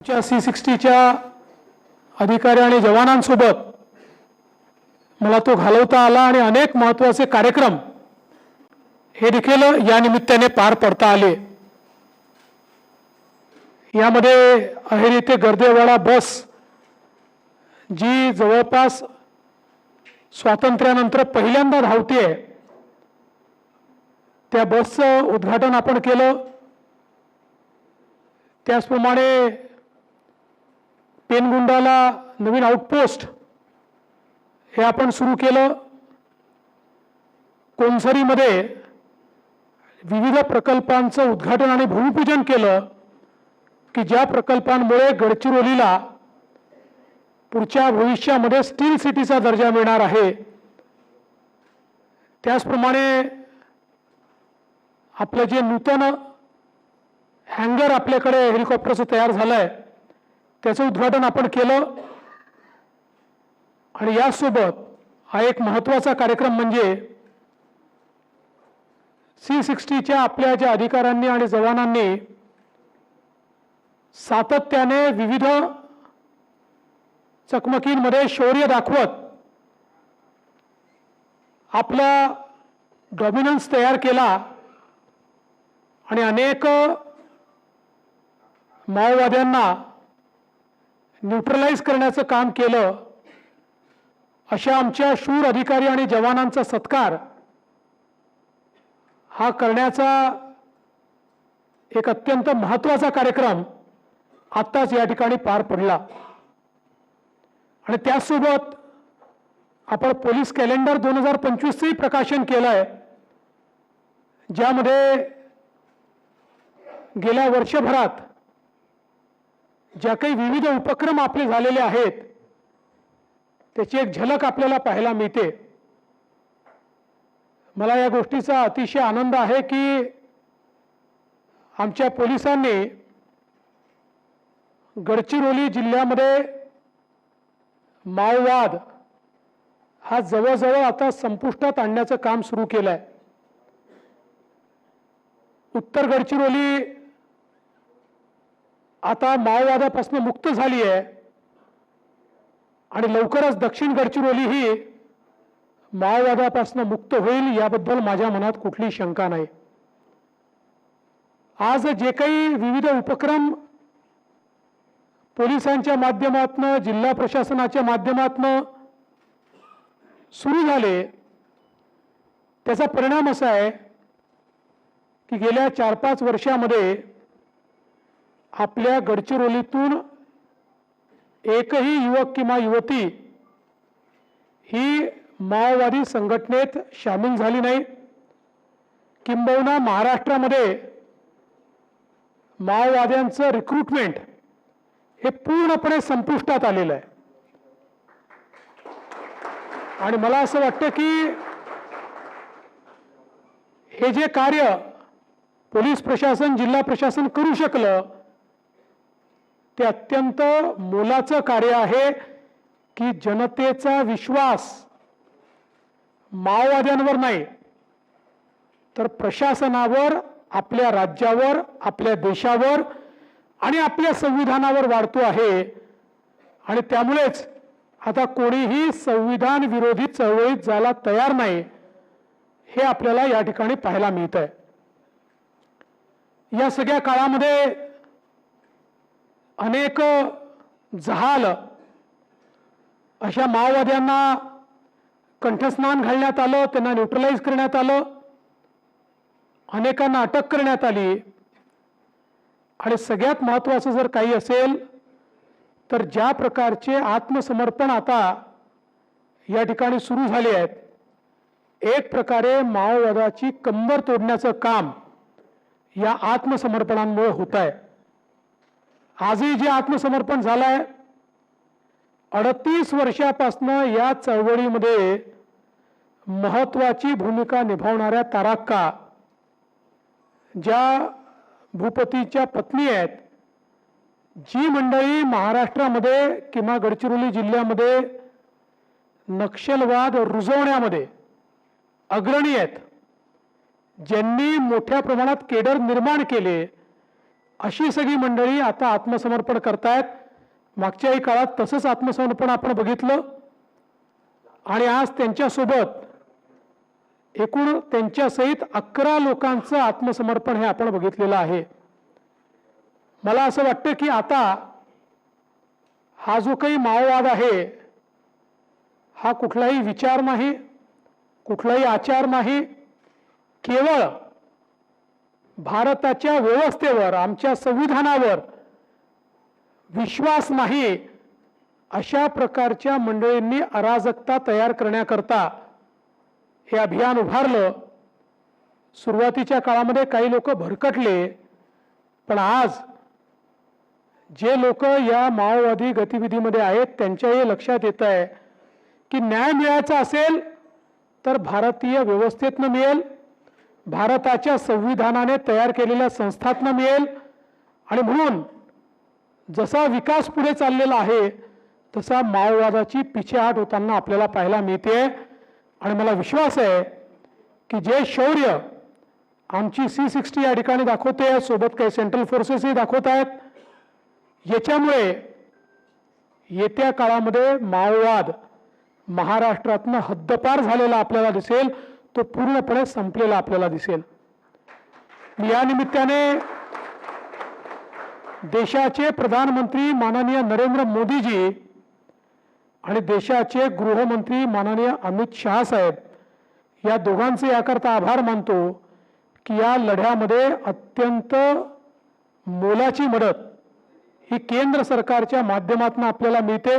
C60च्या अधिकारी आणि जवानांसोबत मला तो घालवता आला आणि अनेक महत्त्वाचे कार्यक्रम हे देखील या निमित्ताने पार पडता आले। यामध्ये अहेरी ते गर्देवाडा बस जी जवळपास स्वातंत्र्यानंतर पहिल्यांदा धावते त्या बसचं उद्घाटन आपण केलं। त्याचप्रमाणे पेनगुंडाला नवीन आउटपोस्ट हे आपण सुरू केलं। कोणसरीमध्ये विविध प्रकल्पांचं उद्घाटन आणि भूमिपूजन केलं की ज्या प्रकल्पांमुळे गडचिरोलीला पुढच्या भविष्यामध्ये स्टील सिटीचा दर्जा मिळणार आहे। त्याचप्रमाणे आपलं जे नूतन हँगर आपल्याकडे हेलिकॉप्टरचं तयार झालंय त्याचं उद्घाटन आपण केलं। आणि यासोबत हा एक महत्त्वाचा कार्यक्रम म्हणजे C60च्या आपल्या ज्या अधिकाऱ्यांनी आणि जवानांनी सातत्याने विविध चकमकींमध्ये शौर्य दाखवत आपला डॉमिनन्स तयार केला आणि अनेक माओवाद्यांना न्यूट्रलाइज करण्याचं काम केलं। अशा आमच्या शूर अधिकारी आणि जवानांचा सत्कार हा करण्याचा एक अत्यंत महत्त्वाचा कार्यक्रम आत्ताच या ठिकाणी पार पडला। आणि त्यासोबत आपण पोलीस कॅलेंडर 2025चे प्रकाशन केलंय, ज्यामध्ये गेल्या वर्षभरात ज्या काही विविध उपक्रम आपले झालेले आहेत त्याची एक झलक आपल्याला पाहायला मिळते। मला या गोष्टीचा अतिशय आनंद आहे की आमच्या पोलिसांनी गडचिरोली जिल्ह्यामध्ये माओवाद हा जवळजवळ आता संपुष्टात आणण्याचं काम सुरू केलंय। उत्तर गडचिरोली आता माओवादापासून मुक्त झाली आहे आणि लवकरच दक्षिण गडचिरोली ही माओवादापासून मुक्त होईल याबद्दल माझ्या मनात कुठली शंका नाही। आज जे काही विविध उपक्रम पोलिसांच्या माध्यमातून जिल्हा प्रशासनाच्या माध्यमातून सुरू झाले त्याचा परिणाम असा आहे की गेल्या 4-5 वर्षामध्ये आपल्या गडचिरोलीतून एकही युवक किंवा युवती ही माओवादी संघटनेत सामील झाली नाही। किंबहुना महाराष्ट्रामध्ये माओवाद्यांचं रिक्रुटमेंट हे पूर्णपणे संपुष्टात आलेलं आहे। आणि मला असं वाटतं की हे जे कार्य पोलीस प्रशासन जिल्हा प्रशासन करू शकलं ते अत्यंत मोलाचं कार्य आहे की जनतेचा विश्वास माओवाद्यांवर नाही तर प्रशासनावर, आपल्या राज्यावर, आपल्या देशावर आणि आपल्या संविधानावर वाढतो आहे। आणि त्यामुळेच आता कोणीही संविधान विरोधी चळवळीत जायला तयार नाही हे आपल्याला या ठिकाणी पाहायला मिळतंय। या सगळ्या काळामध्ये अनेक जहाल अशा माओवाद्यांना कंठस्नान घालण्यात आलं, त्यांना न्यूट्रलाइज करण्यात आलं, अनेकांना अटक करण्यात आली। आणि सगळ्यात महत्त्वाचं जर काही असेल तर ज्या प्रकारचे आत्मसमर्पण आता या ठिकाणी सुरू झाले आहेत, एक प्रकारे माओवादाची कंबर तोडण्याचं काम या आत्मसमर्पणांमुळे होत आहे। आजही जे आत्मसमर्पण झालंय 38 वर्षापासून या चळवळीमध्ये महत्त्वाची भूमिका निभावणाऱ्या तारक्का ज्या भूपतीच्या पत्नी आहेत, जी मंडळी महाराष्ट्रामध्ये किंवा गडचिरोली जिल्ह्यामध्ये नक्षलवाद रुजवण्यामध्ये अग्रणी आहेत, ज्यांनी मोठ्या प्रमाणात केडर निर्माण केले अशी सगळी मंडळी आता आत्मसमर्पण करतायत. मागच्याही काळात तसंच आत्मसमर्पण आपण बघितलं आणि आज त्यांच्यासोबत एकूण त्यांच्यासहित 11 लोकांचं आत्मसमर्पण हे आपण बघितलेलं आहे. मला असं वाटतं की आता हा जो काही माओवाद आहे हा कुठलाही विचार नाही, कुठलाही आचार नाही, केवळ भारताच्या व्यवस्थेवर, आमच्या संविधानावर विश्वास नाही अशा प्रकारच्या मंडळींनी अराजकता तयार करण्याकरता हे अभियान उभारलं. सुरुवातीच्या काळामध्ये काही लोक भरकटले, पण आज जे लोक या माओवादी गतिविधीमध्ये आहेत त्यांच्याही लक्षात येत आहे की न्याय मिळायचा असेल तर भारतीय व्यवस्थेतनं मिळेल, भारताच्या संविधानाने तयार केलेल्या संस्थातनं मिळेल. आणि म्हणून जसा विकास पुढे चाललेला आहे तसा माओवादाची पिछेहाट होताना आपल्याला पाहायला मिळते. आणि मला विश्वास आहे की जे शौर्य आमची C60 या ठिकाणी दाखवते, सोबत काही सेंट्रल फोर्सेसही दाखवत आहेत, याच्यामुळे येत्या काळामध्ये माओवाद महाराष्ट्रातनं हद्दपार झालेला आपल्याला दिसेल, तो पूर्णपणे संपलेला आपल्याला दिसेल. मी या निमित्ताने देशाचे प्रधानमंत्री माननीय नरेंद्र मोदीजी आणि देशाचे गृहमंत्री माननीय अमित शहा साहेब या दोघांचे याकरता आभार मानतो की या लढ्यामध्ये अत्यंत मोलाची मदत ही केंद्र सरकारच्या माध्यमातून आपल्याला मिळते.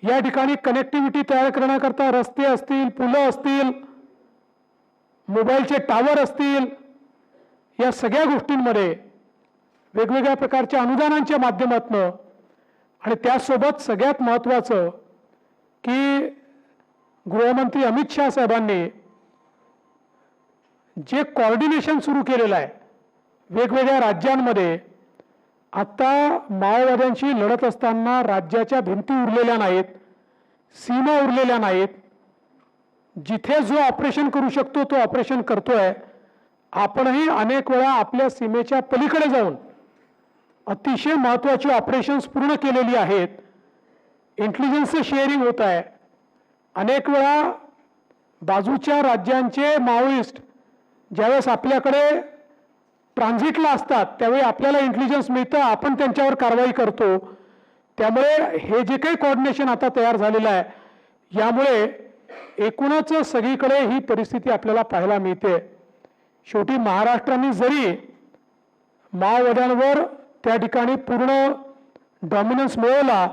या ठिकाणी कनेक्टिव्हिटी तयार करण्याकरता रस्ते असतील, पुलं असतील, मोबाईलचे टावर असतील, या सगळ्या गोष्टींमध्ये वेगवेगळ्या प्रकारच्या अनुदानांच्या माध्यमातून आणि त्यासोबत सगळ्यात महत्त्वाचं की गृहमंत्री अमित शहा साहेबांनी जे कोऑर्डिनेशन सुरू केलेलं आहे वेगवेगळ्या राज्यांमध्ये. आता माओवाद्यांशी लढत असताना राज्याच्या भिंती उरलेल्या नाहीत, सीमा उरलेल्या नाहीत. जिथे जो ऑपरेशन करू शकतो तो ऑपरेशन करतोय. आपणही अनेक वेळा आपल्या सीमेच्या पलीकडे जाऊन अतिशय महत्त्वाची ऑपरेशन्स पूर्ण केलेली आहेत. इंटेलिजन्सचं शेअरिंग होत आहे. अनेक वेळा बाजूच्या राज्यांचे माओइस्ट ज्यावेळेस आपल्याकडे ट्रान्झिटला असतात त्यावेळी आपल्याला इंटेलिजन्स मिळतं, आपण त्यांच्यावर कारवाई करतो. त्यामुळे हे जे काही कोऑर्डिनेशन आता तयार झालेलं आहे यामुळे एकूणच सगळीकडे ही परिस्थिती आपल्याला पाहायला मिळते. शेवटी महाराष्ट्राने जरी माओवाद्यांवर त्या ठिकाणी पूर्ण डॉमिनन्स मिळवला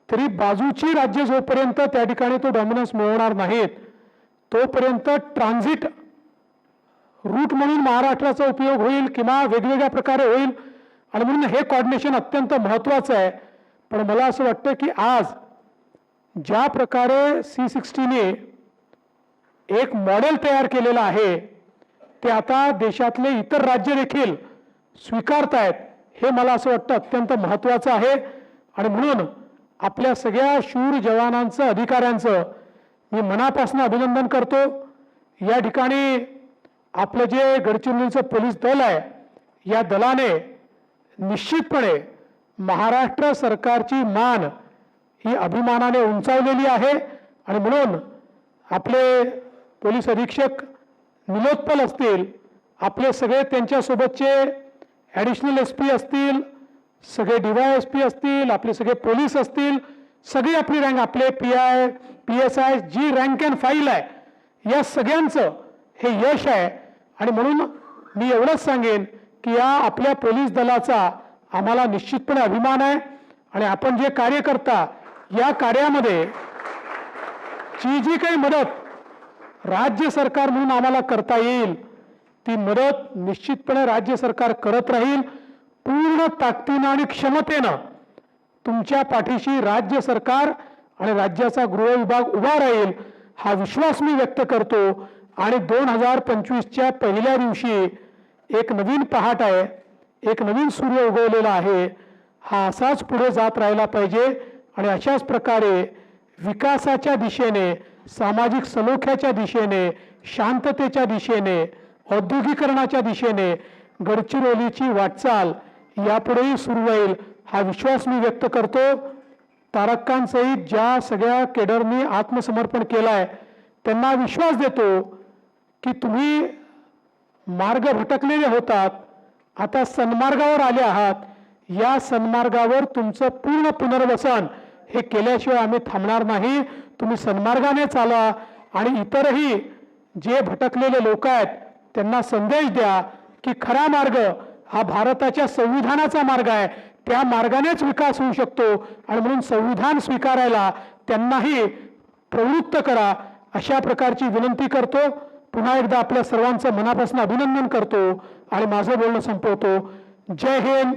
तरी बाजूची राज्य जोपर्यंत त्या ठिकाणी तो डॉमिनन्स मिळवणार नाहीत तोपर्यंत ट्रान्झिट रूट म्हणून महाराष्ट्राचा उपयोग होईल किंवा वेगवेगळ्या प्रकारे होईल. आणि म्हणून हे कोऑर्डिनेशन अत्यंत महत्त्वाचं आहे. पण मला असं वाटतं की आज ज्या प्रकारे C60ने एक मॉडेल तयार केलेलं आहे ते आता देशातले इतर राज्य देखील स्वीकारतायत, हे मला असं वाटतं अत्यंत महत्त्वाचं आहे. आणि म्हणून आपल्या सगळ्या शूर जवानांचं, अधिकाऱ्यांचं मी मनापासून अभिनंदन करतो. या ठिकाणी आपलं जे गडचिरोलीचं पोलीस दल आहे या दलाने निश्चितपणे महाराष्ट्र सरकारची मान ही अभिमानाने उंचावलेली आहे. आणि म्हणून आपले पोलीस अधीक्षक निलोत्पल असतील, आपले सगळे त्यांच्यासोबतचे ॲडिशनल SP असतील, सगळे DYSP असतील, आपले सगळे पोलीस असतील, सगळी आपली रँक, आपले PI PSI जी रँक अँड फाईल आहे या सगळ्यांचं हे यश आहे. आणि म्हणून मी एवढंच सांगेन की या आपल्या पोलीस दलाचा आम्हाला निश्चितपणे अभिमान आहे. आणि आपण जे कार्य करता या कार्यामध्ये जी काही मदत राज्य सरकार म्हणून आम्हाला करता येईल ती मदत निश्चितपणे राज्य सरकार करत राहील. पूर्ण ताकदीनं आणि क्षमतेनं तुमच्या पाठीशी राज्य सरकार आणि राज्याचा गृह विभाग उभा राहील हा विश्वास मी व्यक्त करतो. आणि 2025च्या पहिल्या दिवशी एक नवीन पहाट आहे, एक नवीन सूर्य उगवलेला आहे. हा असाच पुढे जात राहिला पाहिजे आणि अशाच प्रकारे विकासाच्या दिशेने, सामाजिक सलोख्याच्या दिशेने, शांततेच्या दिशेने, औद्योगिकरणाच्या दिशेने गडचिरोलीची वाटचाल यापुढेही सुरू राहील हा विश्वास मी व्यक्त करतो. तारक्कांसहित ज्या सगळ्या केडरनी आत्मसमर्पण केलंय त्यांना विश्वास देतो की तुम्ही मार्ग भटकलेले होतात, आता सन्मार्गावर आले आहात. या सन्मार्गावर तुमचं पूर्ण पुनर्वसन हे केल्याशिवाय आम्ही थांबणार नाही. तुम्ही सन्मार्गाने चाला आणि इतरही जे भटकलेले लोक आहेत त्यांना संदेश द्या की खरा मार्ग हा भारताच्या संविधानाचा मार्ग आहे. त्या मार्गानेच विकास होऊ शकतो आणि म्हणून संविधान स्वीकारायला त्यांनाही प्रवृत्त करा अशा प्रकारची विनंती करतो. पुन्हा एकदा आपल्या सर्वांचं मनापासून अभिनंदन करतो आणि माझं बोलणं संपवतो. जय हिंद.